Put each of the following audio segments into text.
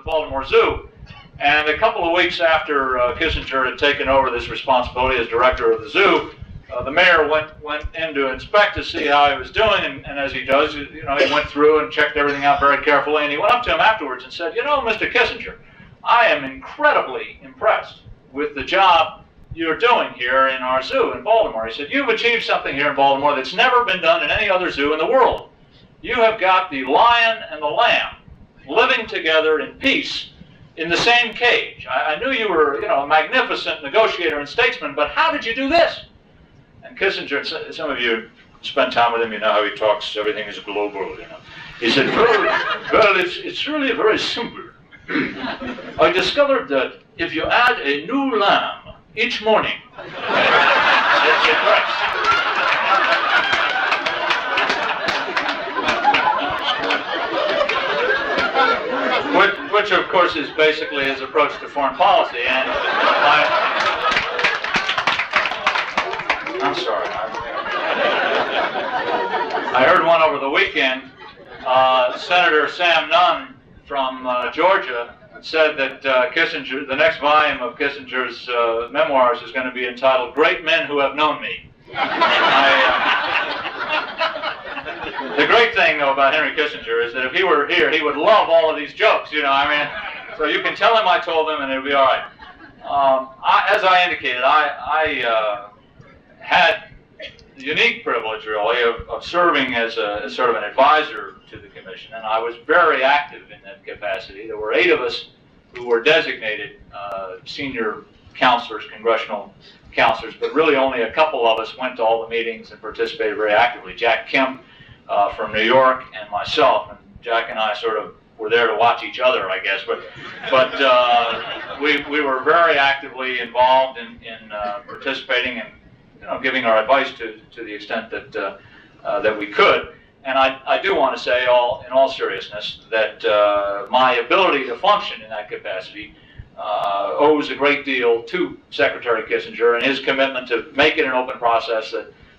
the Baltimore Zoo. And a couple of weeks after Kissinger had taken over this responsibility as director of the zoo, the mayor went in to inspect to see how he was doing, and as he does, he went through and checked everything out very carefully, and he went up to him afterwards and said, Mr. Kissinger, I am incredibly impressed with the job you're doing here in our zoo in Baltimore. He said, you've achieved something here in Baltimore that's never been done in any other zoo in the world. You have got the lion and the lamb living together in peace in the same cage. I knew you were, a magnificent negotiator and statesman, but how did you do this? And Kissinger, some of you spend time with him, you know how he talks, everything is global, He said, well, it's really very simple. I discovered that if you add a new lamb each morning, which of course is basically his approach to foreign policy. And I'm sorry. I heard one over the weekend. Senator Sam Nunn from Georgia said that Kissinger, the next volume of Kissinger's memoirs is going to be entitled "Great Men Who Have Known Me." The great thing, though, about Henry Kissinger is that if he were here, he would love all of these jokes, so you can tell him I told him and it'll be all right. As I indicated, I had the unique privilege, really, of serving as sort of an advisor to the commission, and I was very active in that capacity. There were 8 of us who were designated senior counselors, congressional counselors, but really only a couple of us went to all the meetings and participated very actively. Jack Kemp from New York and myself, and Jack and I sort of were there to watch each other, I guess, but we were very actively involved in participating and giving our advice to the extent that we could. And I do want to say, in all seriousness, that my ability to function in that capacity owes a great deal to Secretary Kissinger and his commitment to make it an open process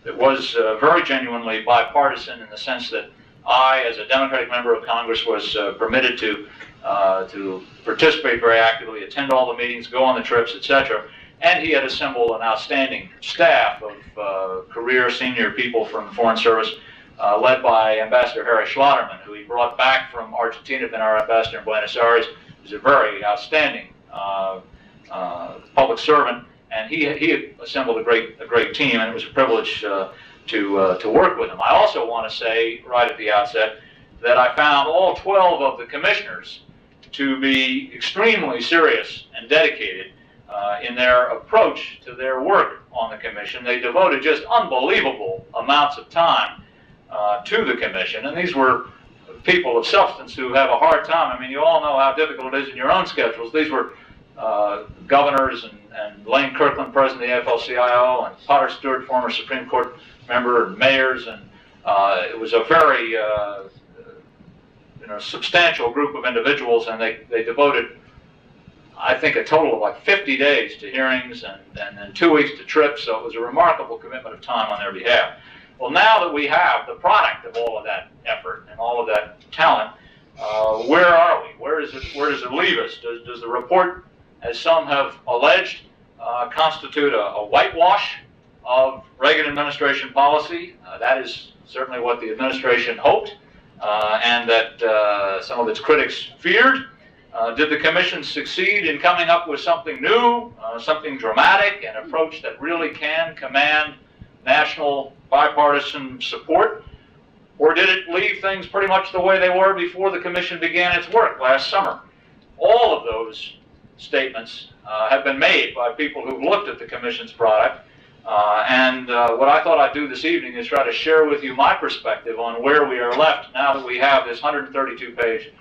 that was very genuinely bipartisan, in the sense that I, as a Democratic member of Congress, was permitted to participate very actively, attend all the meetings, go on the trips, etc. And he had assembled an outstanding staff of career senior people from the Foreign Service, led by Ambassador Harry Schlotterman, who he brought back from Argentina, been our ambassador in Buenos Aires. He's a very outstanding public servant, and he had assembled a great team, and it was a privilege to work with him. I also want to say right at the outset that I found all 12 of the commissioners to be extremely serious and dedicated in their approach to their work on the commission. They devoted just unbelievable amounts of time to the commission, and these were people of substance who have a hard time. I mean, you all know how difficult it is in your own schedules. These were governors and Lane Kirkland, president of the AFL-CIO, and Potter Stewart, former Supreme Court member, and mayors, and it was a very substantial group of individuals, and they devoted, I think, a total of like 50 days to hearings and then 2 weeks to trips, so it was a remarkable commitment of time on their behalf. Well, now that we have the product of all of that effort and all of that talent, where are we? Where does it leave us? Does the report, as some have alleged, constitute a whitewash of Reagan administration policy? That is certainly what the administration hoped, and that some of its critics feared. Did the commission succeed in coming up with something new, something dramatic, an approach that really can command national bipartisan support? Or did it leave things pretty much the way they were before the commission began its work last summer? All of those statements have been made by people who've looked at the commission's product. And what I thought I'd do this evening is try to share with you my perspective on where we are left now that we have this 132-page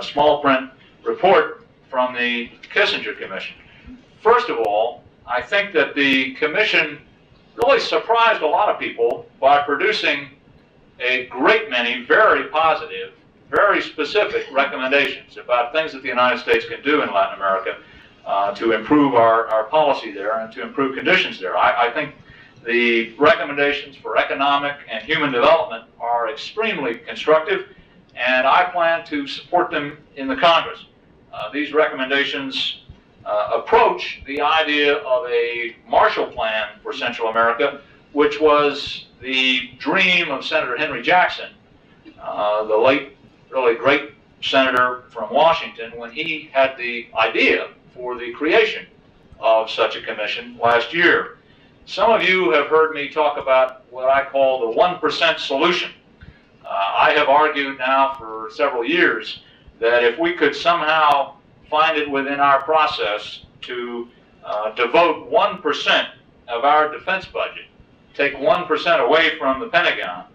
small print report from the Kissinger Commission. First of all, I think that the commission really surprised a lot of people by producing a great many very positive, very specific recommendations about things that the United States can do in Latin America to improve our policy there and to improve conditions there. I think the recommendations for economic and human development are extremely constructive, and I plan to support them in the Congress. these recommendations approach the idea of a Marshall Plan for Central America, which was the dream of Senator Henry Jackson, the late, really great senator from Washington, when he had the idea for the creation of such a commission last year. Some of you have heard me talk about what I call the 1% solution. I have argued now for several years that if we could somehow find it within our process to devote 1% of our defense budget, take 1% away from the Pentagon,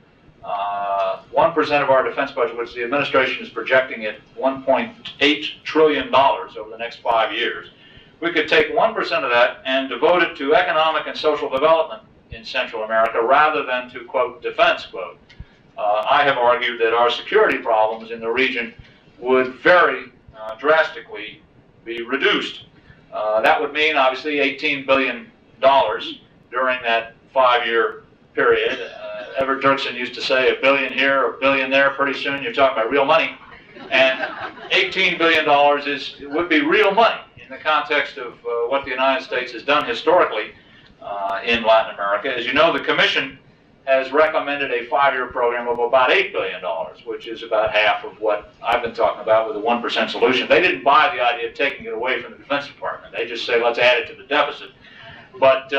1% of our defense budget, which the administration is projecting at $1.8 trillion over the next 5 years. We could take 1% of that and devote it to economic and social development in Central America rather than to, quote, defense, quote. I have argued that our security problems in the region would very drastically be reduced. That would mean, obviously, $18 billion during that 5-year period. Everett Dirksen used to say $1 billion here, $1 billion there. Pretty soon you're talking about real money. And $18 billion would be real money in the context of what the United States has done historically in Latin America. As you know, the Commission has recommended a 5-year program of about $8 billion, which is about half of what I've been talking about with a 1% solution. They didn't buy the idea of taking it away from the Defense Department. They just say, let's add it to the deficit. But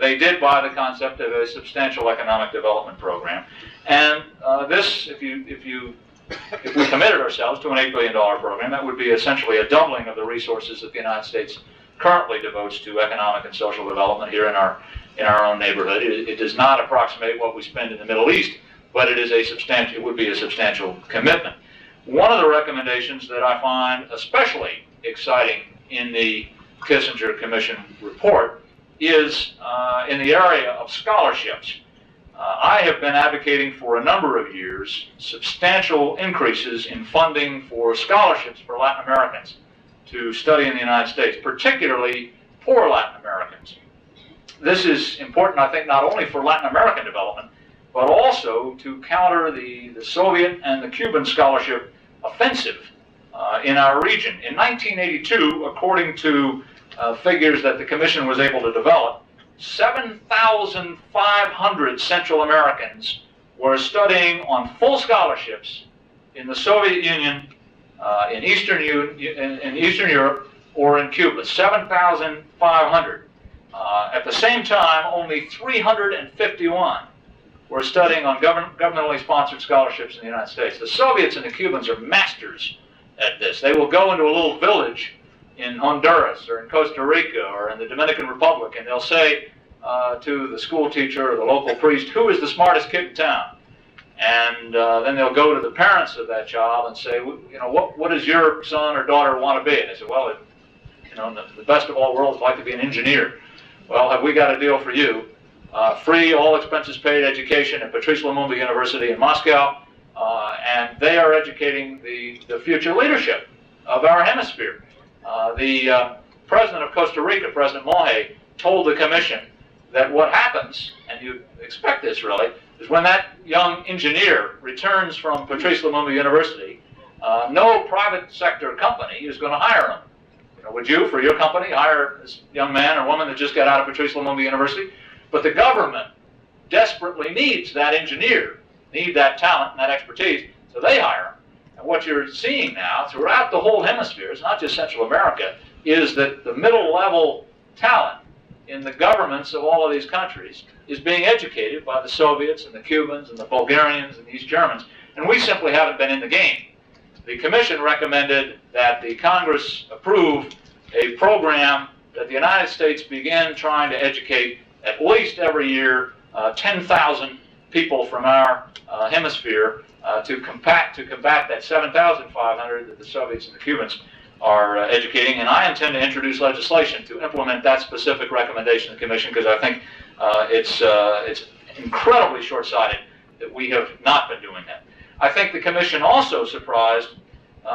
they did buy the concept of a substantial economic development program. And this, if we committed ourselves to an $8 billion program, that would be essentially a doubling of the resources that the United States currently devotes to economic and social development here in our own neighborhood. It does not approximate what we spend in the Middle East, but it would be a substantial commitment. One of the recommendations that I find especially exciting in the Kissinger Commission report is in the area of scholarships. I have been advocating for a number of years substantial increases in funding for scholarships for Latin Americans to study in the United States, particularly poor Latin Americans. This is important, I think, not only for Latin American development, but also to counter the Soviet and the Cuban scholarship offensive in our region. In 1982, according to figures that the Commission was able to develop, 7,500 Central Americans were studying on full scholarships in the Soviet Union, in Eastern Europe, or in Cuba. 7,500. At the same time, only 351 were studying on governmentally sponsored scholarships in the United States. The Soviets and the Cubans are masters at this. They will go into a little village in Honduras or in Costa Rica or in the Dominican Republic, and they'll say to the school teacher or the local priest, who is the smartest kid in town? And then they'll go to the parents of that child and say, what does your son or daughter want to be? And they say, well, the best of all worlds would like to be an engineer. Well, have we got a deal for you? Free, all expenses paid education at Patrice Lumumba University in Moscow, and they are educating the future leadership of our hemisphere. The president of Costa Rica, President Mohe, told the Commission that what happens, and you expect this really, is when that young engineer returns from Patrice Lumumba University, no private sector company is going to hire him. Would you, for your company, hire this young man or woman that just got out of Patrice Lumumba University? But the government desperately needs that engineer, need that talent and that expertise, so they hire him. And what you're seeing now throughout the whole hemisphere, it's not just Central America, is that the middle-level talent in the governments of all of these countries is being educated by the Soviets and the Cubans and the Bulgarians and the East Germans, and we simply haven't been in the game. The Commission recommended that the Congress approve a program that the United States begin trying to educate at least every year 10,000 people from our hemisphere to combat that 7,500 that the Soviets and the Cubans are educating. And I intend to introduce legislation to implement that specific recommendation of the Commission, because I think it's incredibly short-sighted that we have not been doing that. I think the Commission also surprised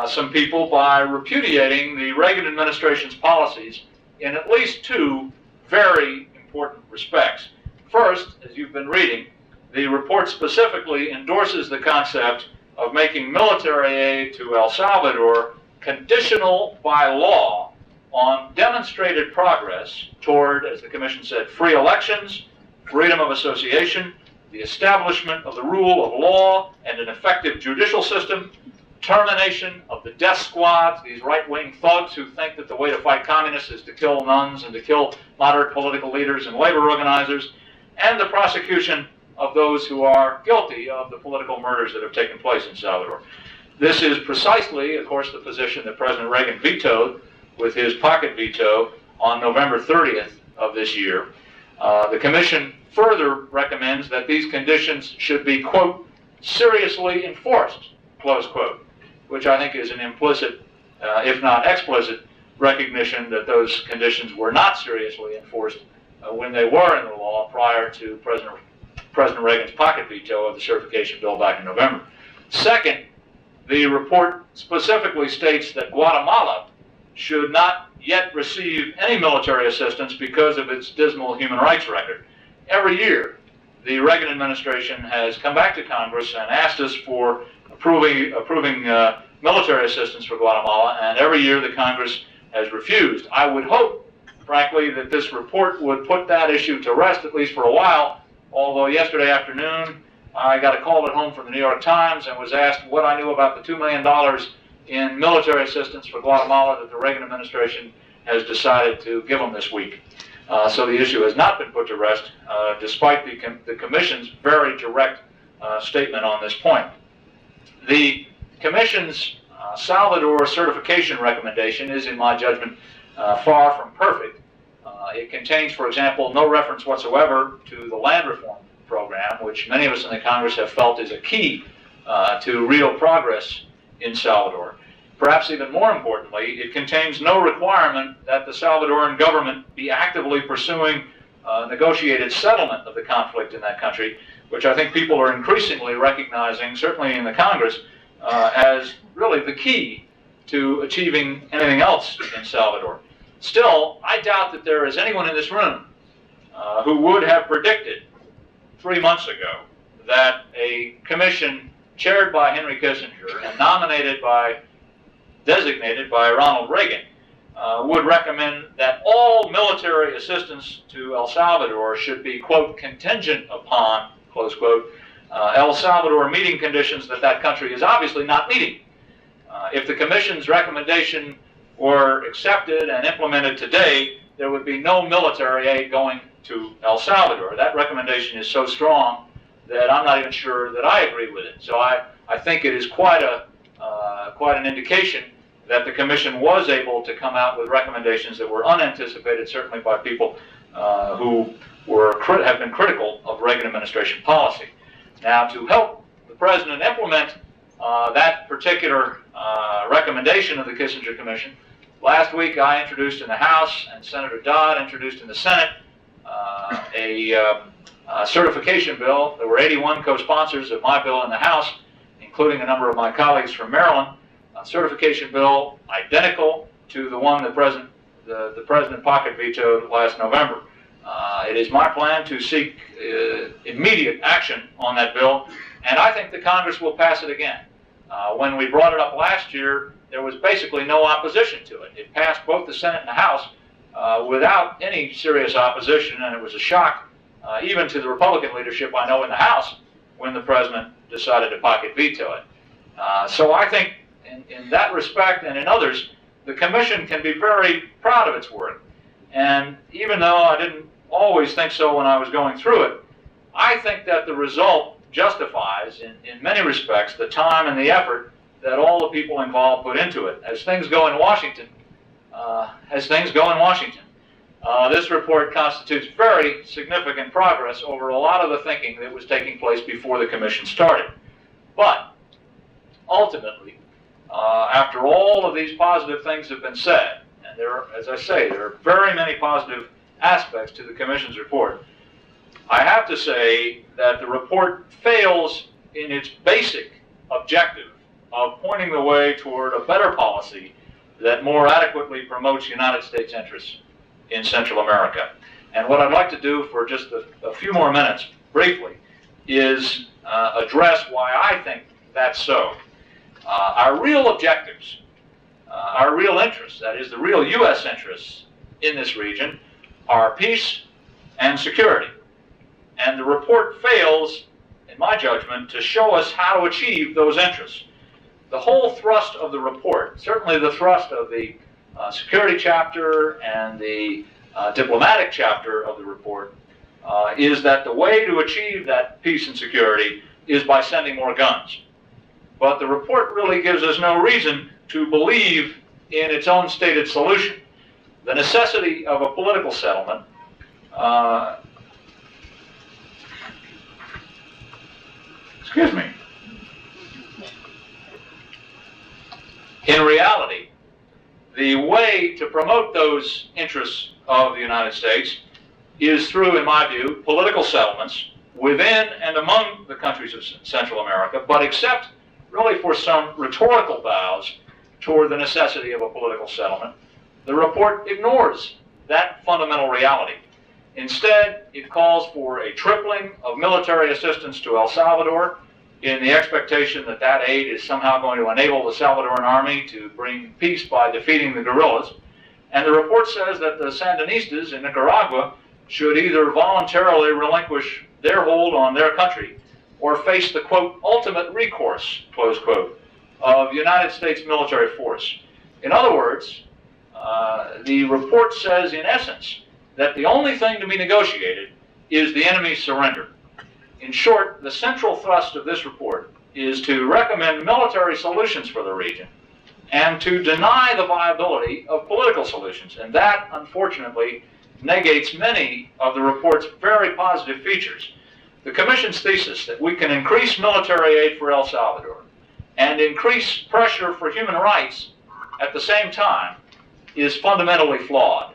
some people by repudiating the Reagan administration's policies in at least two very important respects. First, as you've been reading, the report specifically endorses the concept of making military aid to El Salvador conditional by law on demonstrated progress toward, as the Commission said, free elections, freedom of association, the establishment of the rule of law and an effective judicial system, termination of the death squads, these right-wing thugs who think that the way to fight communists is to kill nuns and to kill moderate political leaders and labor organizers, and the prosecution of those who are guilty of the political murders that have taken place in Salvador. This is precisely, of course, the position that President Reagan vetoed with his pocket veto on November 30th of this year. The Commission further recommends that these conditions should be, quote, seriously enforced, close quote, which I think is an implicit, if not explicit, recognition that those conditions were not seriously enforced when they were in the law prior to President Reagan's pocket veto of the certification bill back in November. Second, the report specifically states that Guatemala should not yet receive any military assistance because of its dismal human rights record. Every year, the Reagan administration has come back to Congress and asked us for approving military assistance for Guatemala, and every year the Congress has refused. I would hope, frankly, that this report would put that issue to rest, at least for a while, although yesterday afternoon I got a call at home from the New York Times and was asked what I knew about the $2 million in military assistance for Guatemala that the Reagan administration has decided to give them this week. So the issue has not been put to rest, despite the Commission's very direct statement on this point. The Commission's Salvador certification recommendation is, in my judgment, far from perfect. It contains, for example, no reference whatsoever to the land reform program, which many of us in the Congress have felt is a key to real progress in Salvador. Perhaps even more importantly, it contains no requirement that the Salvadoran government be actively pursuing negotiated settlement of the conflict in that country, which I think people are increasingly recognizing, certainly in the Congress, as really the key to achieving anything else in Salvador. Still, I doubt that there is anyone in this room who would have predicted 3 months ago that a commission chaired by Henry Kissinger and designated by Ronald Reagan would recommend that all military assistance to El Salvador should be, quote, contingent upon, close quote, El Salvador meeting conditions that country is obviously not meeting. If the Commission's recommendation were accepted and implemented today, there would be no military aid going to El Salvador. That recommendation is so strong that I'm not even sure that I agree with it. So I think it is quite an indication that the Commission was able to come out with recommendations that were unanticipated, certainly by people who have been critical of Reagan administration policy. Now, to help the President implement that particular recommendation of the Kissinger Commission, last week I introduced in the House, and Senator Dodd introduced in the Senate, a certification bill. There were 81 co-sponsors of my bill in the House, including a number of my colleagues from Maryland. A certification bill identical to the one the President pocket vetoed last November. It is my plan to seek immediate action on that bill, and I think the Congress will pass it again. When we brought it up last year, there was basically no opposition to it. It passed both the Senate and the House without any serious opposition, and it was a shock even to the Republican leadership I know in the House when the President decided to pocket veto it. So I think in that respect and in others, the Commission can be very proud of its work. And even though I didn't always think so when I was going through it, I think that the result justifies, in many respects, the time and the effort that all the people involved put into it. As things go in Washington, this report constitutes very significant progress over a lot of the thinking that was taking place before the Commission started. But ultimately, after all of these positive things have been said, and as I say, there are very many positive aspects to the Commission's report, I have to say that the report fails in its basic objective of pointing the way toward a better policy that more adequately promotes United States interests in Central America. And what I'd like to do for just a few more minutes, briefly, is address why I think that's so. Our real objectives our real interests, that is the real U.S. interests in this region, are peace and security. And the report fails, in my judgment, to show us how to achieve those interests. The whole thrust of the report, certainly the thrust of the security chapter and the diplomatic chapter of the report, is that the way to achieve that peace and security is by sending more guns. But the report really gives us no reason to believe in its own stated solution. The necessity of a political settlement excuse me. In reality, the way to promote those interests of the United States is through, in my view, political settlements within and among the countries of Central America, but except really for some rhetorical vows toward the necessity of a political settlement, the report ignores that fundamental reality. Instead, it calls for a tripling of military assistance to El Salvador in the expectation that that aid is somehow going to enable the Salvadoran army to bring peace by defeating the guerrillas. And the report says that the Sandinistas in Nicaragua should either voluntarily relinquish their hold on their country or face the, quote, ultimate recourse, close quote, of United States military force. In other words, the report says, in essence, that the only thing to be negotiated is the enemy's surrender. In short, the central thrust of this report is to recommend military solutions for the region and to deny the viability of political solutions. And that, unfortunately, negates many of the report's very positive features. The Commission's thesis that we can increase military aid for El Salvador and increase pressure for human rights at the same time is fundamentally flawed.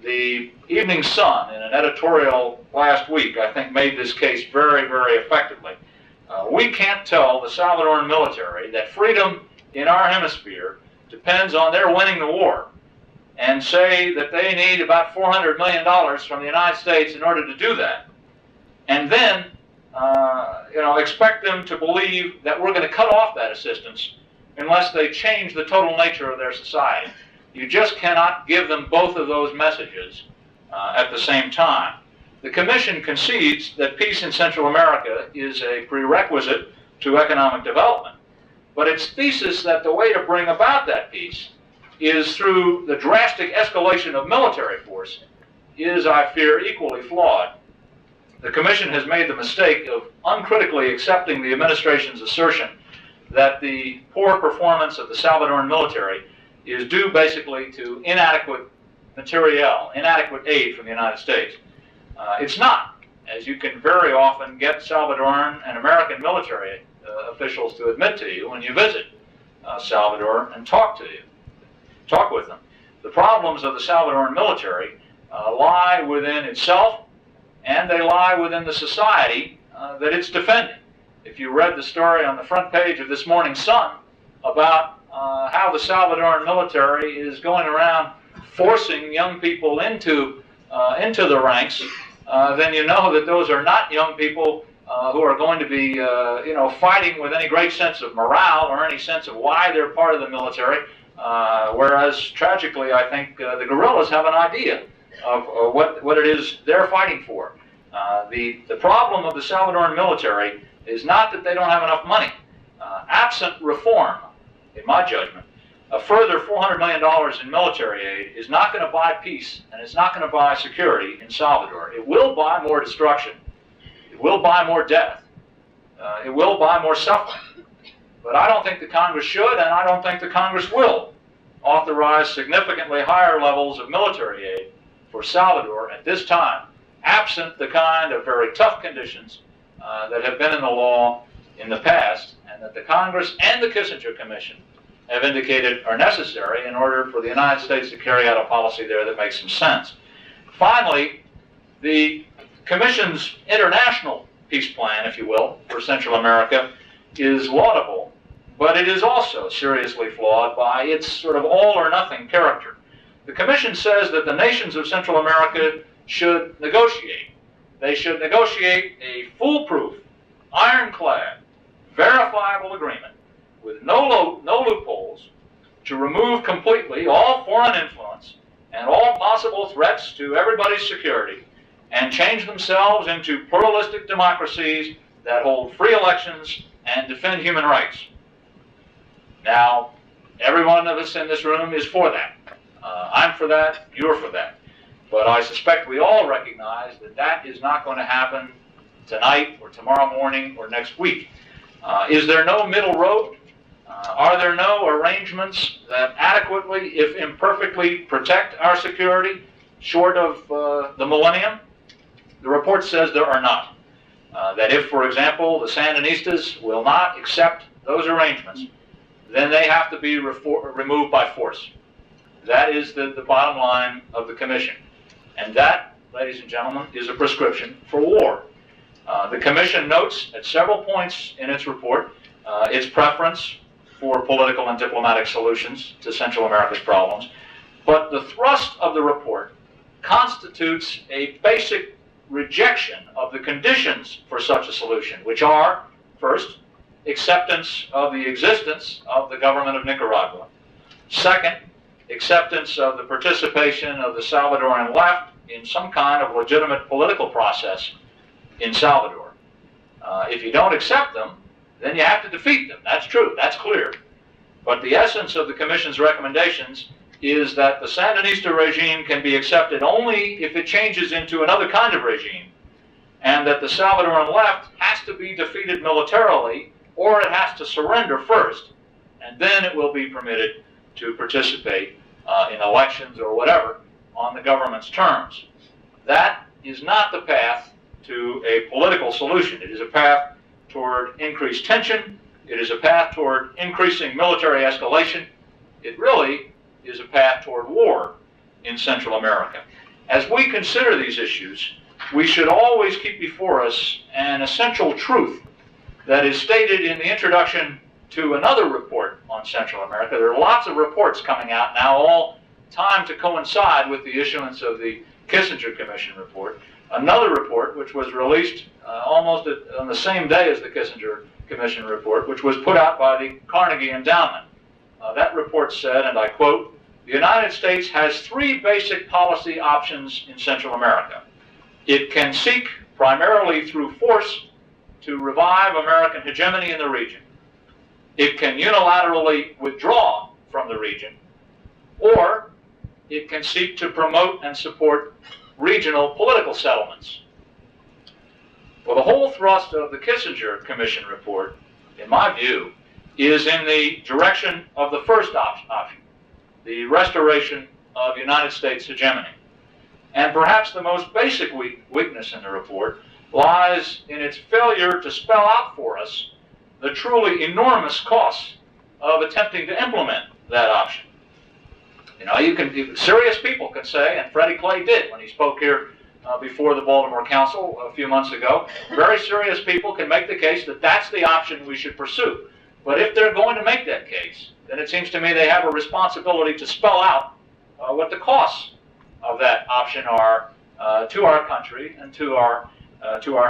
The Evening Sun, in an editorial last week, I think made this case very, very effectively. We can't tell the Salvadoran military that freedom in our hemisphere depends on their winning the war and say that they need about $400 million from the United States in order to do that. And then, expect them to believe that we're going to cut off that assistance unless they change the total nature of their society. You just cannot give them both of those messages at the same time. The Commission concedes that peace in Central America is a prerequisite to economic development, but its thesis that the way to bring about that peace is through the drastic escalation of military force is, I fear, equally flawed. The Commission has made the mistake of uncritically accepting the administration's assertion that the poor performance of the Salvadoran military is due basically to inadequate materiel, inadequate aid from the United States. It's not, as you can very often get Salvadoran and American military officials to admit to you when you visit Salvador and talk with them. The problems of the Salvadoran military lie within itself, and they lie within the society that it's defending. If you read the story on the front page of this morning's Sun about how the Salvadoran military is going around forcing young people into the ranks, then you know that those are not young people who are going to be fighting with any great sense of morale or any sense of why they're part of the military, whereas tragically I think the guerrillas have an idea of what it is they're fighting for. The problem of the Salvadoran military is not that they don't have enough money. Absent reform, in my judgment, a further $400 million in military aid is not going to buy peace, and it's not going to buy security in Salvador. It will buy more destruction. It will buy more death. It will buy more suffering. But I don't think the Congress should, and I don't think the Congress will, authorize significantly higher levels of military aid for Salvador at this time, absent the kind of very tough conditions that have been in the law in the past, and that the Congress and the Kissinger Commission have indicated are necessary in order for the United States to carry out a policy there that makes some sense. Finally, the Commission's international peace plan, if you will, for Central America is laudable, but it is also seriously flawed by its sort of all-or-nothing character. The Commission says that the nations of Central America should negotiate. They should negotiate a foolproof, ironclad, verifiable agreement with no loopholes to remove completely all foreign influence and all possible threats to everybody's security and change themselves into pluralistic democracies that hold free elections and defend human rights. Now, every one of us in this room is for that. I'm for that, you're for that. But I suspect we all recognize that that is not going to happen tonight or tomorrow morning or next week. Is there no middle road? Are there no arrangements that adequately, if imperfectly, protect our security short of the millennium? The report says there are not. That if, for example, the Sandinistas will not accept those arrangements, then they have to be removed by force. That is the bottom line of the Commission. And that, ladies and gentlemen, is a prescription for war. The Commission notes at several points in its report its preference for political and diplomatic solutions to Central America's problems. But the thrust of the report constitutes a basic rejection of the conditions for such a solution, which are, first, acceptance of the existence of the government of Nicaragua. Second, acceptance of the participation of the Salvadoran left in some kind of legitimate political process in Salvador. If you don't accept them, then you have to defeat them. That's true. That's clear. But the essence of the Commission's recommendations is that the Sandinista regime can be accepted only if it changes into another kind of regime, and that the Salvadoran left has to be defeated militarily, or it has to surrender first, and then it will be permitted to participate in elections or whatever on the government's terms. That is not the path to a political solution. It is a path toward increased tension. It is a path toward increasing military escalation. It really is a path toward war in Central America. As we consider these issues, we should always keep before us an essential truth that is stated in the introduction to another report on Central America. There are lots of reports coming out now, all timed to coincide with the issuance of the Kissinger Commission report. Another report, which was released almost on the same day as the Kissinger Commission report, which was put out by the Carnegie Endowment. That report said, and I quote, "The United States has three basic policy options in Central America. It can seek, primarily through force, to revive American hegemony in the region. It can unilaterally withdraw from the region, or it can seek to promote and support regional political settlements." Well, the whole thrust of the Kissinger Commission report, in my view, is in the direction of the first option, the restoration of United States hegemony. And perhaps the most basic weakness in the report lies in its failure to spell out for us the truly enormous costs of attempting to implement that option. You know, serious people can say, and Freddie Clay did when he spoke here before the Baltimore Council a few months ago, very serious people can make the case that that's the option we should pursue. But if they're going to make that case, then it seems to me they have a responsibility to spell out what the costs of that option are to our country and to our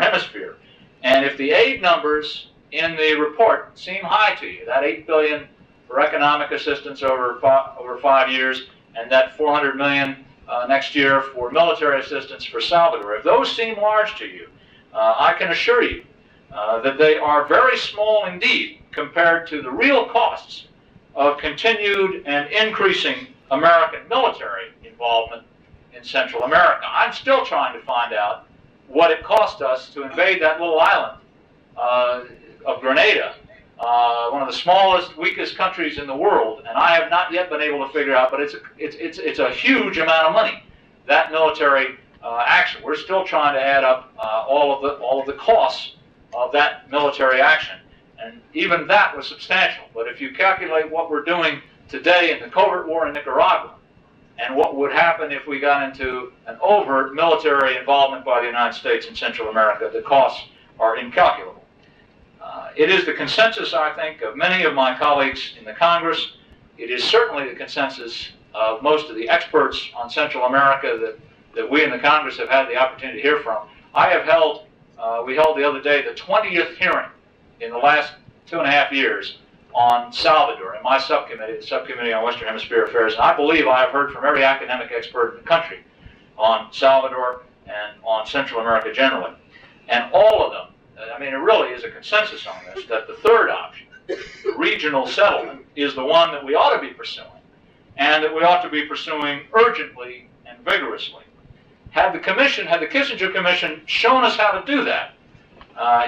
hemisphere. And if the aid numbers in the report seem high to you, that $8 billion for economic assistance over 5 years, and that $400 million next year for military assistance for Salvador, if those seem large to you, I can assure you that they are very small indeed compared to the real costs of continued and increasing American military involvement in Central America. I'm still trying to find out what it cost us to invade that little island of Grenada, one of the smallest, weakest countries in the world, and I have not yet been able to figure out, but it's a huge amount of money, that military action. We're still trying to add up all of the costs of that military action, and even that was substantial. But if you calculate what we're doing today in the covert war in Nicaragua, and what would happen if we got into an overt military involvement by the United States in Central America, the costs are incalculable. It is the consensus, I think, of many of my colleagues in the Congress. It is certainly the consensus of most of the experts on Central America that we in the Congress have had the opportunity to hear from. We held the other day the 20th hearing in the last 2.5 years on Salvador in my subcommittee, the Subcommittee on Western Hemisphere Affairs, and I believe I have heard from every academic expert in the country on Salvador and on Central America generally. And all of them, I mean, it really is a consensus on this, that the third option, the regional settlement, is the one that we ought to be pursuing, and that we ought to be pursuing urgently and vigorously. Had the Kissinger Commission shown us how to do that,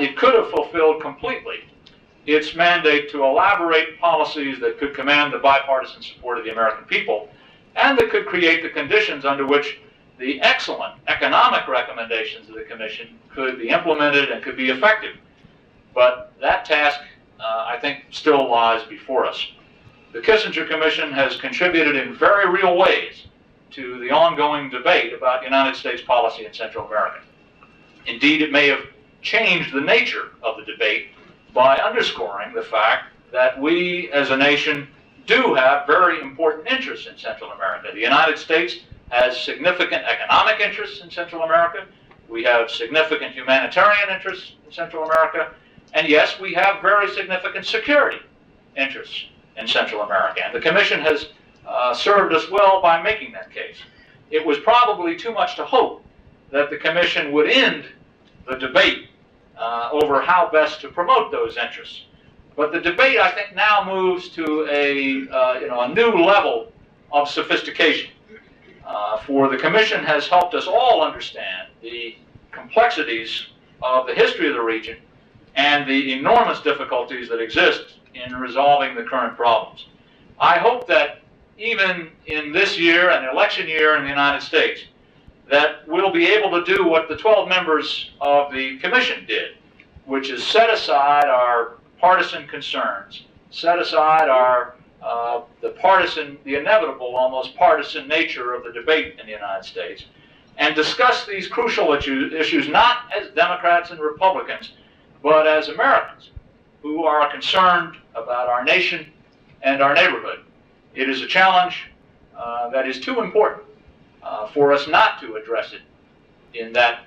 it could have fulfilled completely its mandate to elaborate policies that could command the bipartisan support of the American people, and that could create the conditions under which the excellent economic recommendations of the Commission could be implemented and could be effective. But that task, I think, still lies before us. The Kissinger Commission has contributed in very real ways to the ongoing debate about United States policy in Central America. Indeed, it may have changed the nature of the debate by underscoring the fact that we as a nation do have very important interests in Central America. The United States has significant economic interests in Central America. We have significant humanitarian interests in Central America. And yes, we have very significant security interests in Central America. And the Commission has served us well by making that case. It was probably too much to hope that the Commission would end the debate over how best to promote those interests. But the debate, I think, now moves to a new level of sophistication. For the Commission has helped us all understand the complexities of the history of the region and the enormous difficulties that exist in resolving the current problems. I hope that even in this year, an election year in the United States, that we'll be able to do what the 12 members of the Commission did, which is set aside our partisan concerns, set aside our the inevitable, almost partisan nature of the debate in the United States, and discuss these crucial issues not as Democrats and Republicans, but as Americans who are concerned about our nation and our neighborhood. It is a challenge that is too important for us not to address it in that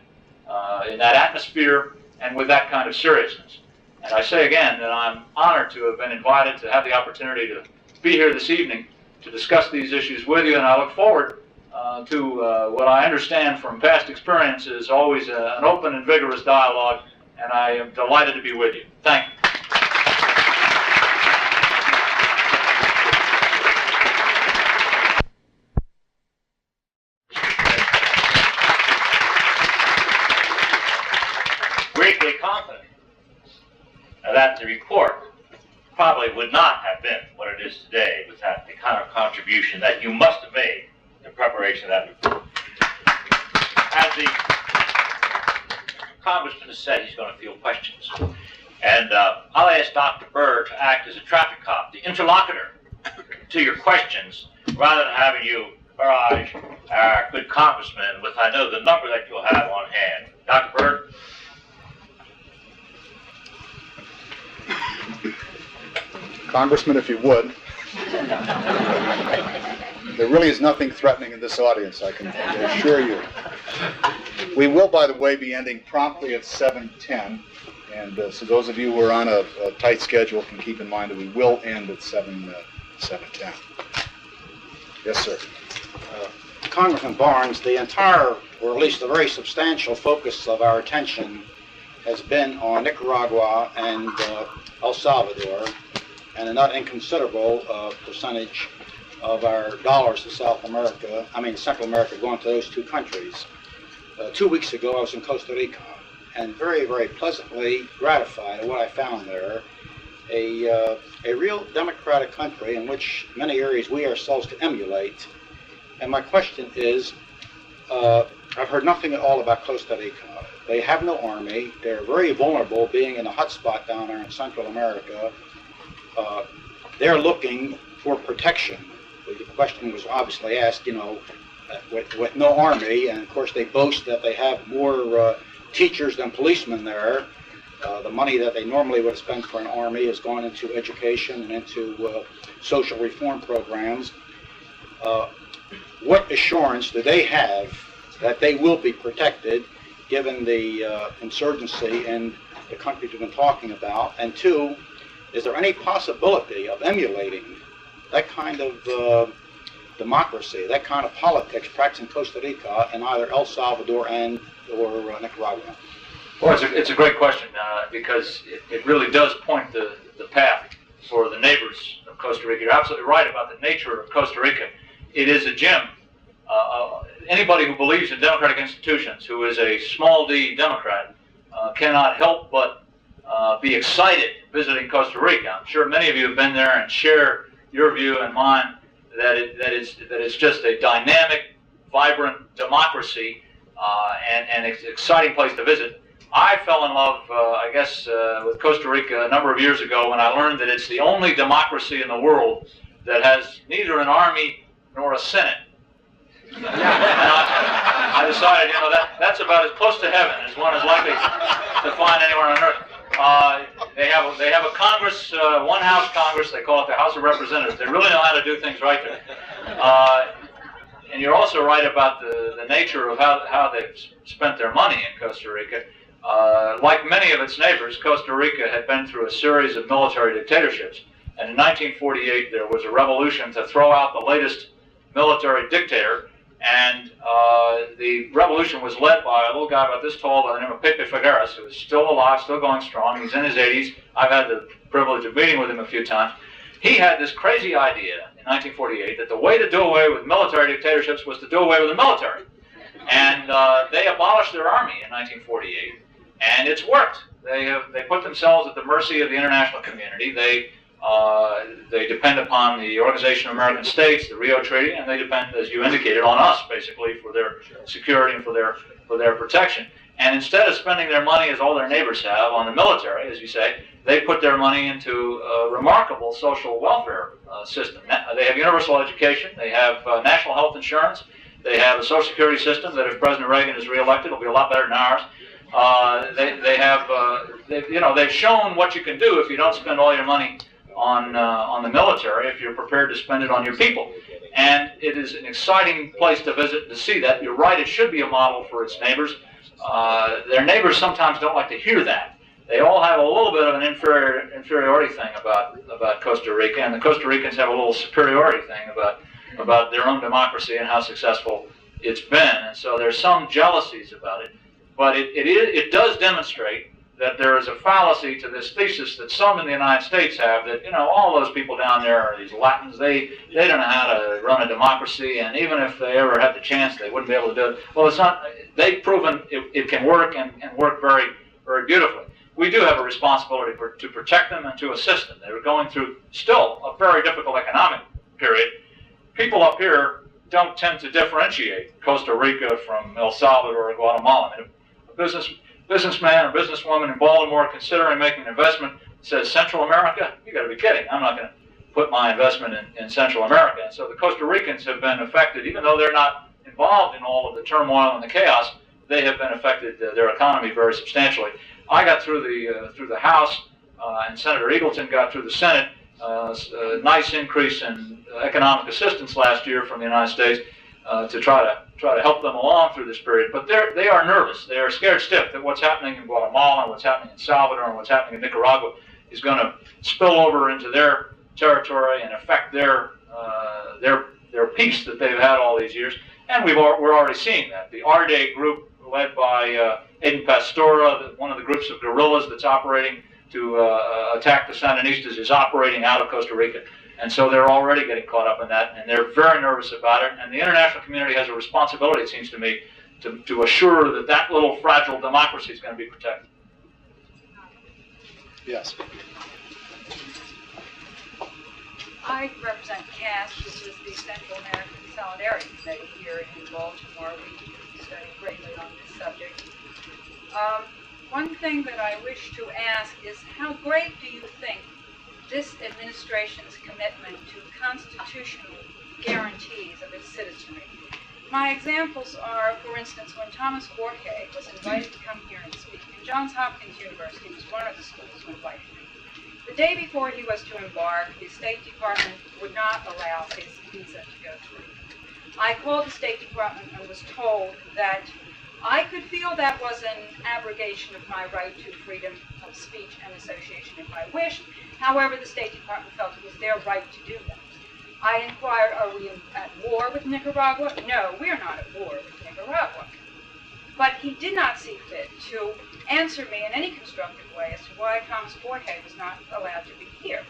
atmosphere and with that kind of seriousness. And I say again that I'm honored to have been invited to have the opportunity to be here this evening to discuss these issues with you, and I look forward to what I understand from past experience is always an open and vigorous dialogue, and I am delighted to be with you. Thank you. Greatly confident that the report probably would not have been what it is today without the kind of contribution that you must have made in preparation of that report. As the Congressman has said, he's going to field questions. And I'll ask Dr. Byrd to act as a traffic cop, the interlocutor to your questions, rather than having you barrage our good congressman with, I know, the number that you'll have on hand. Dr. Byrd? Congressman, if you would. There really is nothing threatening in this audience, I can assure you. We will, by the way, be ending promptly at 7:10, and so those of you who are on a tight schedule can keep in mind that we will end at 7:10. Yes, sir. Congressman Barnes, the entire, or at least a very substantial focus of our attention has been on Nicaragua and El Salvador, and a not inconsiderable percentage of our dollars to Central America going to those two countries. 2 weeks ago I was in Costa Rica, and very, very pleasantly gratified at what I found there. A real democratic country in which many areas we ourselves could emulate. And my question is, I've heard nothing at all about Costa Rica. They have no army. They're very vulnerable, being in a hotspot down there in Central America. They're looking for protection. The question was obviously asked, with no army, and of course they boast that they have more teachers than policemen there. The money that they normally would spend for an army has gone into education and into social reform programs. What assurance do they have that they will be protected given the insurgency in the countries we've been talking about? And two, is there any possibility of emulating that kind of democracy, that kind of politics practiced in Costa Rica and either El Salvador and or Nicaragua? Well, it's a great question because it really does point the path for the neighbors of Costa Rica. You're absolutely right about the nature of Costa Rica. It is a gem. Anybody who believes in democratic institutions, who is a small d Democrat, cannot help but be excited visiting Costa Rica. I'm sure many of you have been there and share your view and mine that it's just a dynamic, vibrant democracy and it's an exciting place to visit. I fell in love, I guess, with Costa Rica a number of years ago when I learned that it's the only democracy in the world that has neither an army nor a senate. And I decided, you know, that's about as close to heaven as one is likely to find anywhere on earth. They have a Congress, one House Congress. They call it the House of Representatives. They really know how to do things right there. And you're also right about the nature of how they've spent their money in Costa Rica. Like many of its neighbors, Costa Rica had been through a series of military dictatorships. And in 1948, there was a revolution to throw out the latest military dictator. And the revolution was led by a little guy about this tall by the name of Pepe Figueres, who is still alive, still going strong. He's in his 80s. I've had the privilege of meeting with him a few times. He had this crazy idea in 1948 that the way to do away with military dictatorships was to do away with the military. And they abolished their army in 1948, and it's worked. They put themselves at the mercy of the international community. They depend upon the Organization of American States, the Rio Treaty, and they depend, as you indicated, on us basically for their security and for their protection. And instead of spending their money, as all their neighbors have, on the military, as you say, they put their money into a remarkable social welfare system. They have universal education. They have national health insurance. They have a Social Security system that, if President Reagan is reelected, will be a lot better than ours. They've shown what you can do if you don't spend all your money on the military, if you're prepared to spend it on your people. And it is an exciting place to visit and to see that. You're right, it should be a model for its neighbors. Their neighbors sometimes don't like to hear that. They all have a little bit of an inferiority thing about Costa Rica, and the Costa Ricans have a little superiority thing about their own democracy and how successful it's been. And so there's some jealousies about it. But it does demonstrate that there is a fallacy to this thesis that some in the United States have, that, you know, all those people down there are these Latins, they don't know how to run a democracy, and even if they ever had the chance, they wouldn't be able to do it. Well, it's not. They've proven it can work and work very, very beautifully. We do have a responsibility to protect them and to assist them. They're going through still a very difficult economic period. People up here don't tend to differentiate Costa Rica from El Salvador or Guatemala. I mean, businessman or businesswoman in Baltimore considering making an investment says Central America, you got to be kidding. I'm not going to put my investment in Central America. And so the Costa Ricans have been affected, even though they're not involved in all of the turmoil and the chaos, they have been affected, their economy, very substantially. I got through the House, and Senator Eagleton got through the Senate, a nice increase in economic assistance last year from the United States to try to help them along through this period. But they are nervous. They are scared stiff that what's happening in Guatemala and what's happening in Salvador and what's happening in Nicaragua is going to spill over into their territory and affect their peace that they've had all these years. And we're already seeing that. The RDA group, led by Aiden Pastora, one of the groups of guerrillas that's operating to attack the Sandinistas, is operating out of Costa Rica. And so they're already getting caught up in that, and they're very nervous about it. And the international community has a responsibility, it seems to me, to assure that that little fragile democracy is going to be protected. Yes. I represent CAST, which is the Central American Solidarity Committee here in Baltimore. We study greatly on this subject. One thing that I wish to ask is, how great do you think this administration's commitment to constitutional guarantees of its citizenry? My examples are, for instance, when Thomas Jorge was invited to come here and speak, and Johns Hopkins University was one of the schools who invited him. The day before he was to embark, the State Department would not allow his visa to go through. I called the State Department and was told that I could feel that was an abrogation of my right to freedom of speech and association if I wished. However, the State Department felt it was their right to do that. I inquired, are we at war with Nicaragua? No, we're not at war with Nicaragua. But he did not see fit to answer me in any constructive way as to why Thomas Borge was not allowed to be here.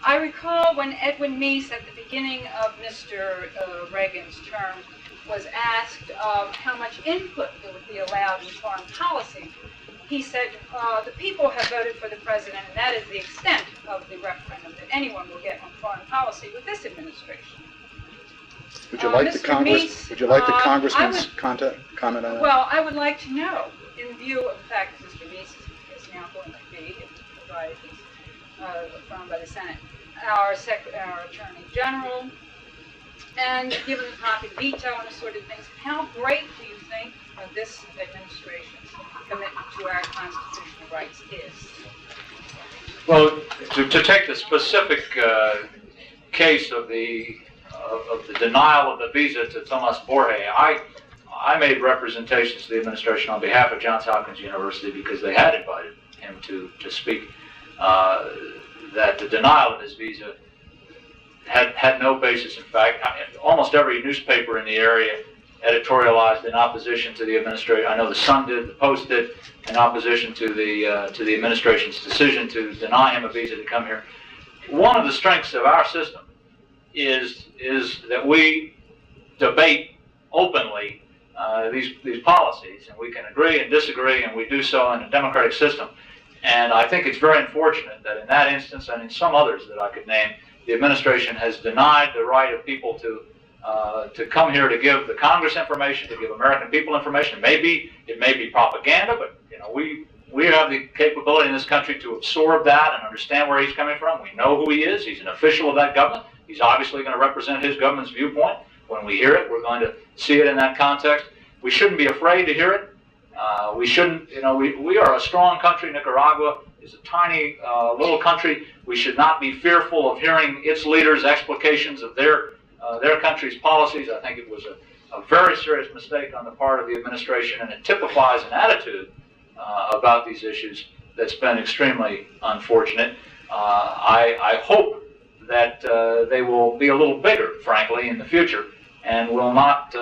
I recall when Edwin Meese, at the beginning of Mr. Reagan's term, was asked how much input there would be allowed in foreign policy. He said, the people have voted for the president, and that is the extent of the referendum that anyone will get on foreign policy with this administration. Would you like the Congress? Would you like the Congressman's comment on that? Well, I would like to know, in view of the fact that Mr. Meese is now going to be, provided he's affirmed by the Senate, our Attorney General, and given the pocket veto and the sort of things, how great do you think this administration's commitment to our constitutional rights is? Well, to take the specific case of the denial of the visa to Tomas Borge, I made representations to the administration on behalf of Johns Hopkins University because they had invited him to speak, that the denial of his visa had no basis. In fact, almost every newspaper in the area editorialized in opposition to the administration. I know the Sun did, the Post did, in opposition to the administration's decision to deny him a visa to come here. One of the strengths of our system is that we debate openly these policies, and we can agree and disagree, and we do so in a democratic system. And I think it's very unfortunate that in that instance, and in some others that I could name, the administration has denied the right of people to come here to give the Congress information, to give American people information. It may be propaganda, but we have the capability in this country to absorb that and understand where he's coming from. We know who he is. He's an official of that government. He's obviously going to represent his government's viewpoint. When we hear it, we're going to see it in that context. We shouldn't be afraid to hear it. We shouldn't, we are a strong country. Nicaragua is a tiny little country. We should not be fearful of hearing its leaders' explications of their country's policies. I think it was a very serious mistake on the part of the administration, and it typifies an attitude about these issues that's been extremely unfortunate. I hope that they will be a little bigger, frankly, in the future, and will not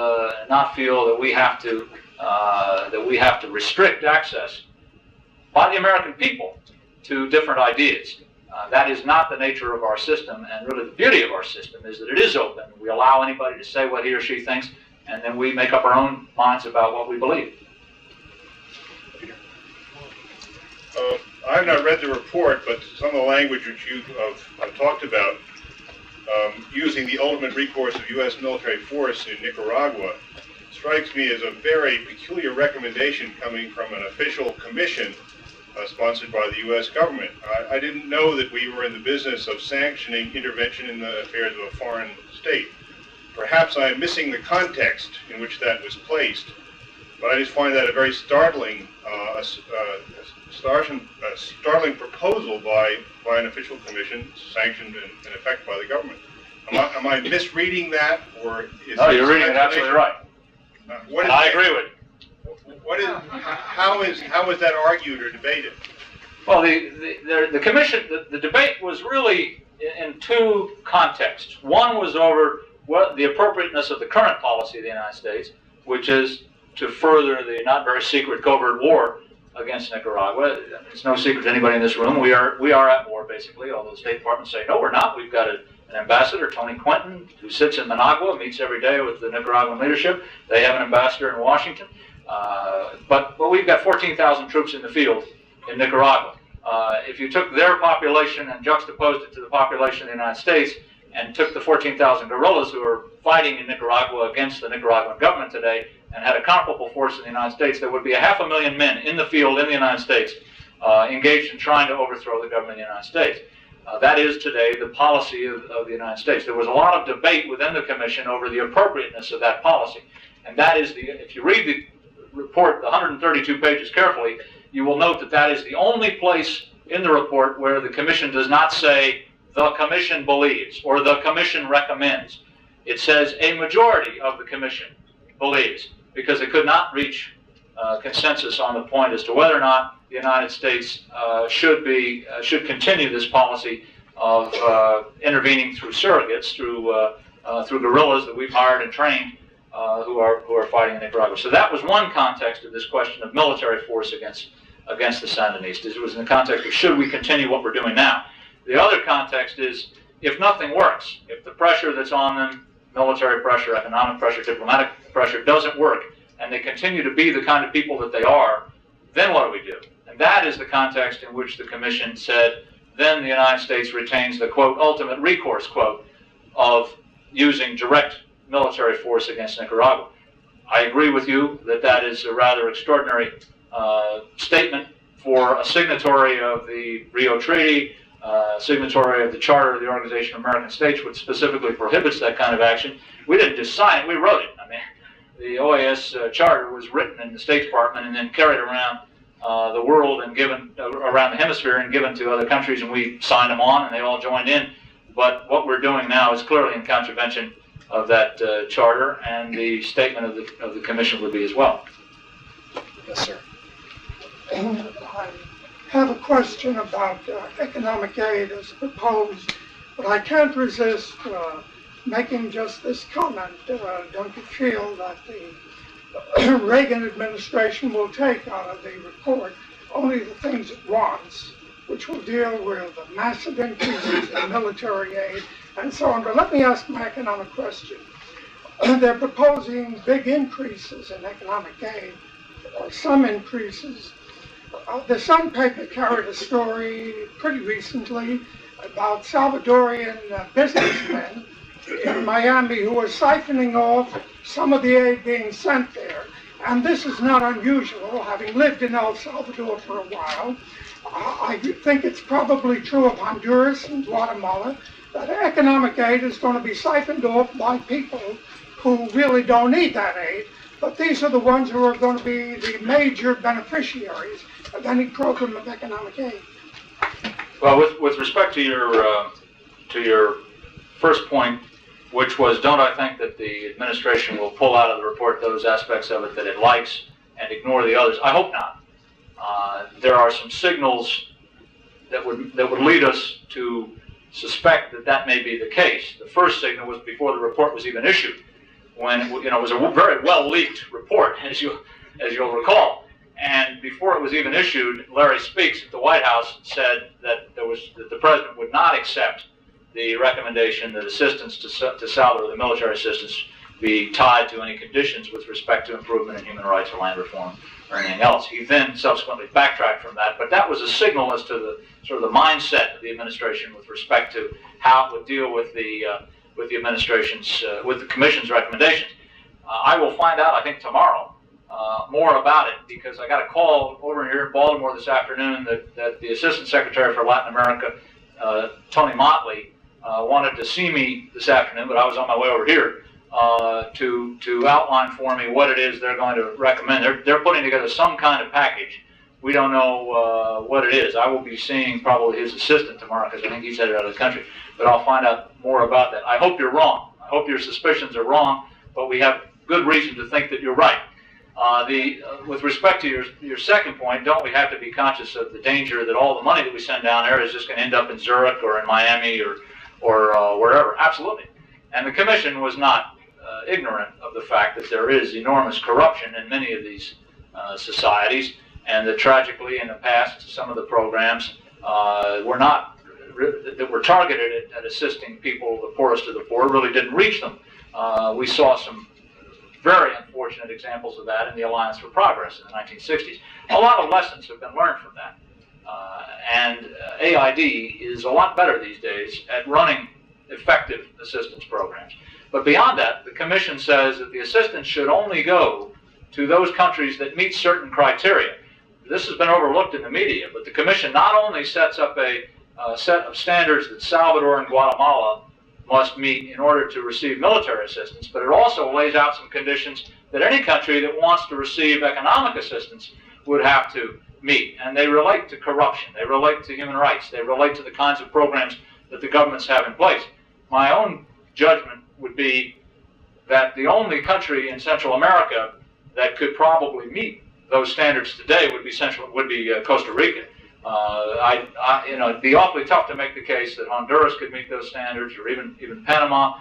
feel that we have to restrict access by the American people to different ideas. That is not the nature of our system, and really the beauty of our system is that it is open. We allow anybody to say what he or she thinks, and then we make up our own minds about what we believe. I have not read the report, but some of the language which you have talked about, using the ultimate recourse of U.S. military force in Nicaragua, strikes me as a very peculiar recommendation coming from an official commission sponsored by the U.S. government. I didn't know that we were in the business of sanctioning intervention in the affairs of a foreign state. Perhaps I am missing the context in which that was placed, but I just find that a very startling proposal by an official commission sanctioned in effect by the government. Am I misreading that, or is no, you're reading it absolutely right. I agree with you. How is that argued or debated? Well, the commission, the debate was really in two contexts. One was over the appropriateness of the current policy of the United States, which is to further the not very secret covert war against Nicaragua. It's no secret to anybody in this room. We are at war, basically, although the State Department say, no, we're not. We've got an ambassador, Tony Quinton, who sits in Managua, meets every day with the Nicaraguan leadership. They have an ambassador in Washington. But we've got 14,000 troops in the field in Nicaragua. If you took their population and juxtaposed it to the population of the United States and took the 14,000 guerrillas who are fighting in Nicaragua against the Nicaraguan government today and had a comparable force in the United States, there would be 500,000 men in the field in the United States engaged in trying to overthrow the government of the United States. That is today the policy of the United States. There was a lot of debate within the Commission over the appropriateness of that policy. And that is if you read the report, the 132 pages carefully, you will note that that is the only place in the report where the Commission does not say, the Commission believes, or the Commission recommends. It says, a majority of the Commission believes. because they could not reach consensus on the point as to whether or not the United States should continue this policy of intervening through surrogates, through guerrillas that we've hired and trained who are fighting in Nicaragua. So that was one context of this question of military force against the Sandinistas. It was in the context of should we continue what we're doing now. The other context is if nothing works, if the pressure that's on them, military pressure, economic pressure, diplomatic pressure, doesn't work, and they continue to be the kind of people that they are, then what do we do? And that is the context in which the Commission said, then the United States retains the, quote, ultimate recourse, quote, of using direct military force against Nicaragua. I agree with you that that is a rather extraordinary statement for a signatory of the Rio Treaty, signatory of the Charter of the Organization of American States, which specifically prohibits that kind of action. We didn't just sign it, we wrote it. I mean, the OAS Charter was written in the State Department and then carried around the world and given around the hemisphere and given to other countries, and we signed them on and they all joined in. But what we're doing now is clearly in contravention of that charter, and the statement of the Commission would be as well. Yes, sir. I have a question about economic aid as proposed, but I can't resist making just this comment. Don't you feel that the Reagan administration will take out of the report only the things it wants, which will deal with the massive increases in military aid and so on? But let me ask my economic question. They're proposing big increases in economic aid, or some increases. The Sun paper carried a story pretty recently about Salvadorian businessmen in Miami who were siphoning off some of the aid being sent there. And this is not unusual, having lived in El Salvador for a while. I think it's probably true of Honduras and Guatemala, that economic aid is going to be siphoned off by people who really don't need that aid, but these are the ones who are going to be the major beneficiaries of any program of economic aid. Well, with respect to your first point, which was, don't I think that the administration will pull out of the report those aspects of it that it likes and ignore the others? I hope not. There are some signals that would lead us to suspect that that may be the case. The first signal was before the report was even issued, when it was a very well leaked report, as you'll recall. And before it was even issued, Larry Speaks at the White House said that the president would not accept the recommendation that assistance to Salvador, the military assistance, be tied to any conditions with respect to improvement in human rights or land reform or anything else. He then subsequently backtracked from that, but that was a signal as to the sort of the mindset of the administration with respect to how it would deal with the administration's with the Commission's recommendations. I will find out, I think tomorrow, more about it, because I got a call over here in Baltimore this afternoon that the Assistant Secretary for Latin America, Tony Motley, wanted to see me this afternoon, but I was on my way over here to outline for me what it is they're going to recommend. They're putting together some kind of package. We don't know what it is. I will be seeing probably his assistant tomorrow, because I think he's headed out of the country, but I'll find out more about that. I hope you're wrong. I hope your suspicions are wrong, but we have good reason to think that you're right. With respect to your second point, don't we have to be conscious of the danger that all the money that we send down there is just going to end up in Zurich or in Miami or wherever? Absolutely. And the Commission was not ignorant of the fact that there is enormous corruption in many of these societies, and that tragically in the past some of the programs that were targeted at assisting people, the poorest of the poor, really didn't reach them. We saw some very unfortunate examples of that in the Alliance for Progress in the 1960s. A lot of lessons have been learned from that. And AID is a lot better these days at running effective assistance programs. But beyond that, the Commission says that the assistance should only go to those countries that meet certain criteria. This has been overlooked in the media, but the Commission not only sets up a set of standards that Salvador and Guatemala must meet in order to receive military assistance, but it also lays out some conditions that any country that wants to receive economic assistance would have to meet. And they relate to corruption, they relate to human rights, they relate to the kinds of programs that the governments have in place. My own judgment would be that the only country in Central America that could probably meet those standards today would be Costa Rica. It'd be awfully tough to make the case that Honduras could meet those standards, or even Panama.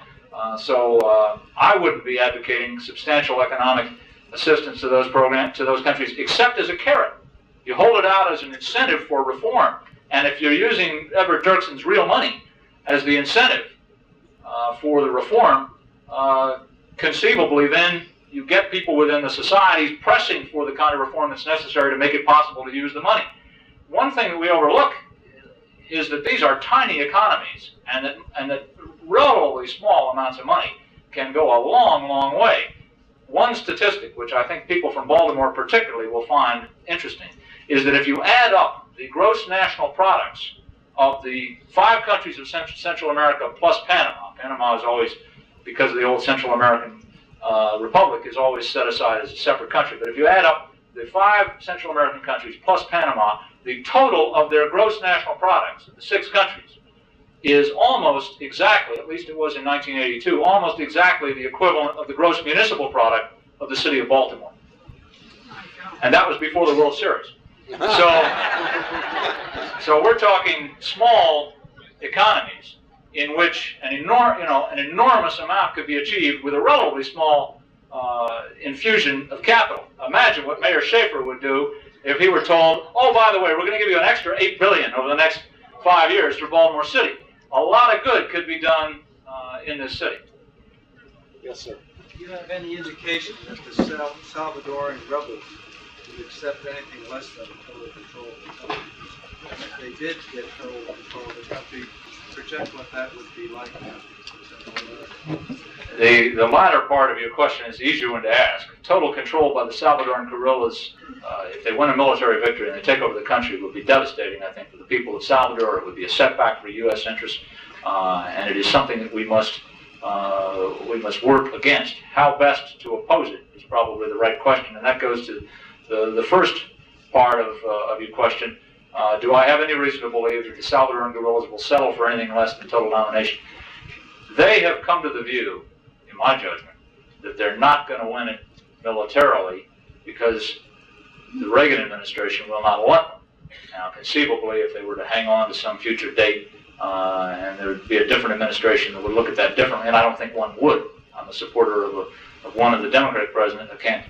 So I wouldn't be advocating substantial economic assistance to those countries, except as a carrot. You hold it out as an incentive for reform, and if you're using Everett Dirksen's real money as the incentive for the reform, conceivably then you get people within the societies pressing for the kind of reform that's necessary to make it possible to use the money. One thing that we overlook is that these are tiny economies, and that relatively small amounts of money can go a long, long way. One statistic, which I think people from Baltimore particularly will find interesting, is that if you add up the gross national products of the 5 countries of Central America plus Panama — Panama is always, because of the old Central American Republic, is always set aside as a separate country — but if you add up the 5 Central American countries plus Panama, the total of their gross national products, the 6 countries, is almost exactly, at least it was in 1982, almost exactly the equivalent of the gross municipal product of the city of Baltimore. And that was before the World Series. So we're talking small economies in which an enormous amount could be achieved with a relatively small infusion of capital. Imagine what Mayor Schaefer would do if he were told, oh, by the way, we're going to give you an extra $8 billion over the next 5 years for Baltimore City. A lot of good could be done in this city. Yes, sir. Do you have any indication that the Salvadoran rebels would accept anything less than total control of the country? And if they did get total control of the country, project what that would be like now. The latter part of your question is the easier one to ask. Total control by the Salvadoran guerrillas, if they win a military victory and they take over the country, would be devastating, I think, for the people of Salvador. It would be a setback for U.S. interests, and it is something that we must work against. How best to oppose it is probably the right question, and that goes to the first part of your question. Do I have any reason to believe that the Salvadoran guerrillas will settle for anything less than total domination? They have come to the view, in my judgment, that they're not going to win it militarily because the Reagan administration will not let them. Now, conceivably, if they were to hang on to some future date and there would be a different administration that would look at that differently, and I don't think one would. I'm a supporter of one of the Democratic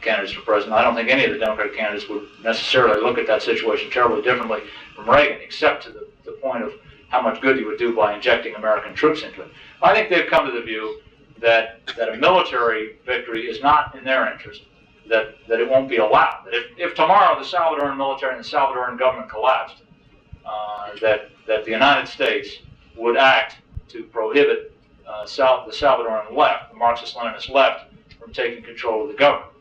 candidates for president. I don't think any of the Democratic candidates would necessarily look at that situation terribly differently from Reagan, except to the point of how much good he would do by injecting American troops into it. I think they've come to the view that a military victory is not in their interest, that it won't be allowed. That if tomorrow the Salvadoran military and the Salvadoran government collapsed, that the United States would act to prohibit the Salvadoran left, the Marxist-Leninist left, from taking control of the government.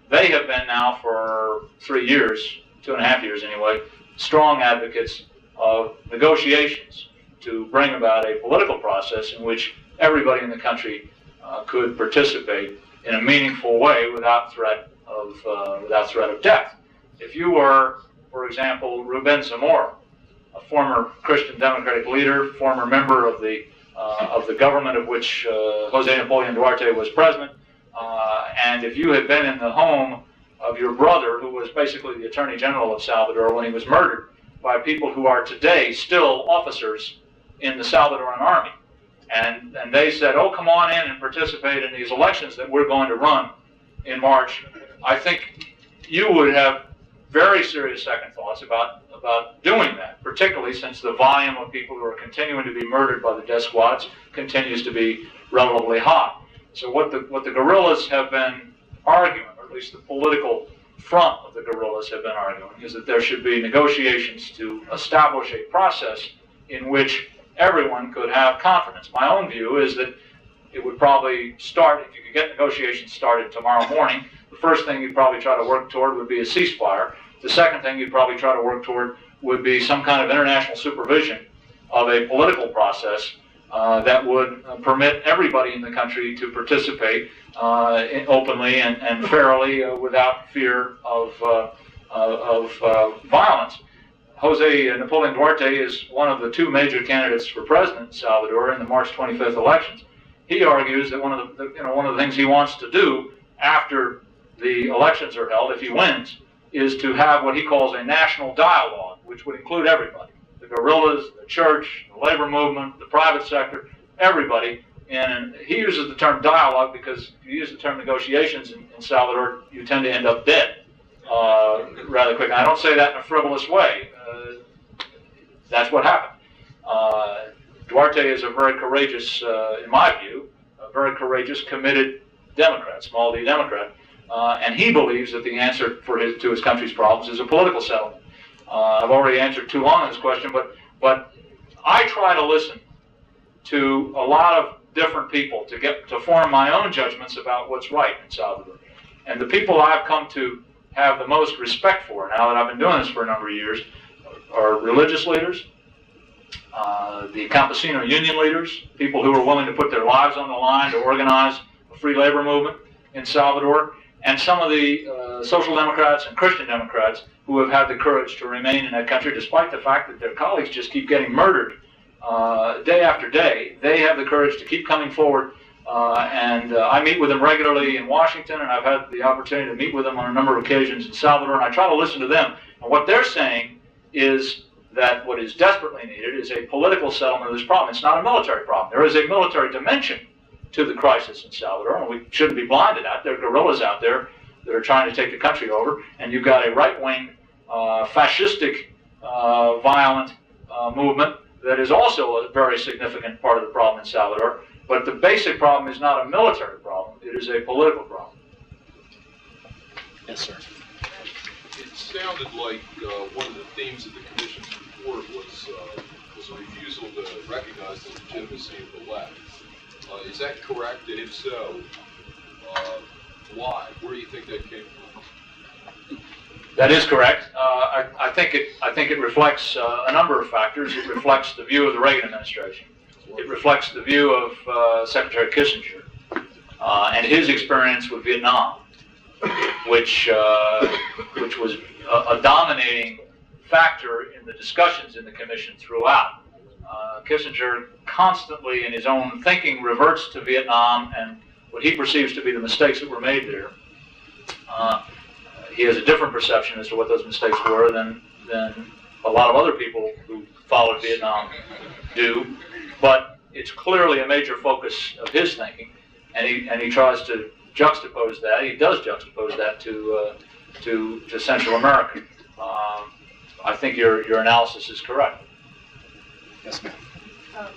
They have been now for 3 years, 2.5 years anyway, strong advocates of negotiations to bring about a political process in which everybody in the country could participate in a meaningful way without threat of death. If you were, for example, Ruben Zamora, a former Christian Democratic leader, former member of the government of which Jose Napoleon Duarte was president, and if you had been in the home of your brother, who was basically the Attorney General of Salvador when he was murdered by people who are today still officers in the Salvadoran army, and they said, oh, come on in and participate in these elections that we're going to run in March, I think you would have very serious second thoughts about doing that, particularly since the volume of people who are continuing to be murdered by the death squads continues to be relatively high. So what the guerrillas have been arguing, or at least the political front of the guerrillas have been arguing, is that there should be negotiations to establish a process in which everyone could have confidence. My own view is that it would probably start, if you could get negotiations started tomorrow morning, the first thing you'd probably try to work toward would be a ceasefire. The second thing you'd probably try to work toward would be some kind of international supervision of a political process that would permit everybody in the country to participate openly and fairly without fear of violence. Jose Napoleon Duarte is one of the 2 major candidates for president in Salvador in the March 25th elections. He argues that one of the things he wants to do after the elections are held, if he wins, is to have what he calls a national dialogue, which would include everybody, the guerrillas, the church, the labor movement, the private sector, everybody. And he uses the term dialogue because if you use the term negotiations in Salvador, you tend to end up dead rather quick. I don't say that in a frivolous way. That's what happened. Duarte is a very courageous, in my view, a very courageous, committed Democrat, small d Democrat, and he believes that the answer to his country's problems is a political settlement. I've already answered too long on this question, but I try to listen to a lot of different people to form my own judgments about what's right in Salvador. And the people I've come to have the most respect for, now that I've been doing this for a number of years, are religious leaders, the campesino union leaders, people who are willing to put their lives on the line to organize a free labor movement in Salvador, and some of the social democrats and Christian Democrats who have had the courage to remain in that country despite the fact that their colleagues just keep getting murdered day after day. They have the courage to keep coming forward, and I meet with them regularly in Washington, and I've had the opportunity to meet with them on a number of occasions in Salvador, and I try to listen to them. And what they're saying is that what is desperately needed is a political settlement of this problem. It's not a military problem. There is a military dimension to the crisis in Salvador, and we shouldn't be blind to that. There are guerrillas out there that are trying to take the country over, and you've got a right-wing, fascistic, violent movement that is also a very significant part of the problem in Salvador. But the basic problem is not a military problem. It is a political problem. Yes, sir. It sounded like one of the themes of the Commission's report was a refusal to recognize the legitimacy of the left. Is that correct? And if so, why? Where do you think that came from? That is correct. I think it reflects a number of factors. It reflects the view of the Reagan administration. It reflects the view of Secretary Kissinger and his experience with Vietnam, which was a dominating factor in the discussions in the Commission throughout. Kissinger constantly, in his own thinking, reverts to Vietnam and what he perceives to be the mistakes that were made there. He has a different perception as to what those mistakes were than a lot of other people who followed Vietnam do. But it's clearly a major focus of his thinking, and he tries to juxtapose that. He does juxtapose that to Central America. I think your analysis is correct. Yes, ma'am.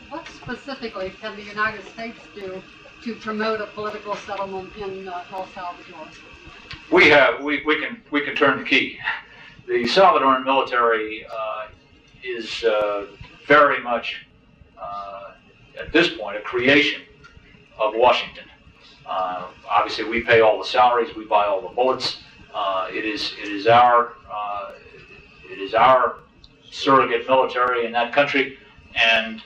What specifically can the United States do to promote a political settlement in El Salvador? We can turn the key. The Salvadoran military is very much at this point a creation of Washington. Obviously, we pay all the salaries, we buy all the bullets. It is our surrogate military in that country, and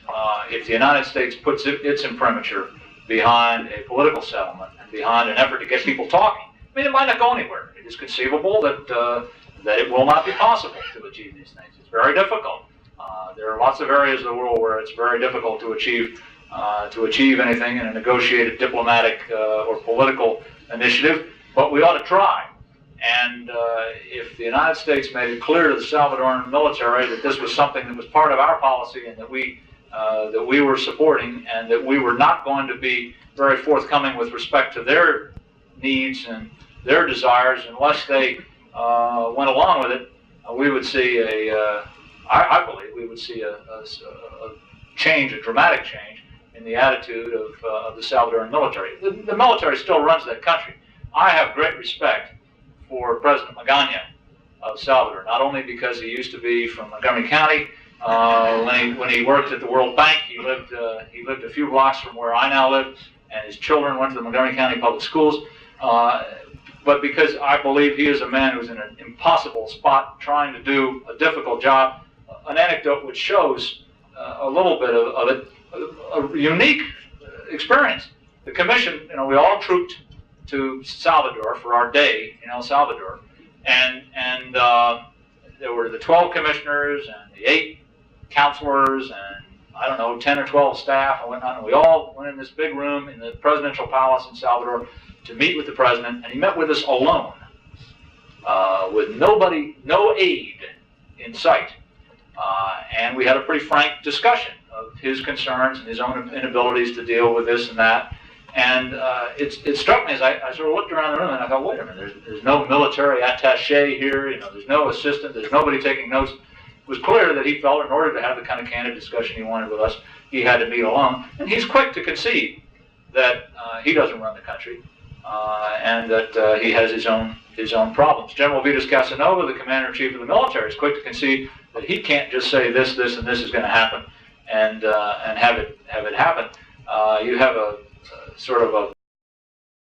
if the United States puts its imprimatur behind a political settlement and behind an effort to get people talking, I mean, it might not go anywhere. It is conceivable that it will not be possible to achieve these things. It's very difficult. There are lots of areas of the world where it's very difficult to achieve anything in a negotiated diplomatic or political initiative, but we ought to try. And if the United States made it clear to the Salvadoran military that this was something that was part of our policy and that we were supporting, and that we were not going to be very forthcoming with respect to their needs and their desires unless they went along with it, we would see I believe we would see a change, a dramatic change in the attitude of the Salvadoran military. The military still runs that country. I have great respect for President Magana of Salvador, not only because he used to be from Montgomery County. When he worked at the World Bank, he lived a few blocks from where I now live, and his children went to the Montgomery County public schools. But because I believe he is a man who's in an impossible spot trying to do a difficult job. An anecdote which shows a little bit of it, a unique experience. The Commission, we all trooped to Salvador for our day in El Salvador, and there were the 12 commissioners and the 8 counselors and I don't know, 10 or 12 staff and whatnot, and we all went in this big room in the presidential palace in Salvador to meet with the president, and he met with us alone, with nobody, no aid in sight. And we had a pretty frank discussion of his concerns and his own inabilities to deal with this and that. And it struck me as I sort of looked around the room and I thought, wait a minute, there's no military attaché here, you know, there's no assistant, there's nobody taking notes. It was clear that he felt in order to have the kind of candid discussion he wanted with us, he had to meet alone. And he's quick to concede that he doesn't run the country and that he has his own problems. General Vitas Casanova, the commander-in-chief of the military, is quick to concede that he can't just say this, and this is going to happen and have it happen. You have a sort of a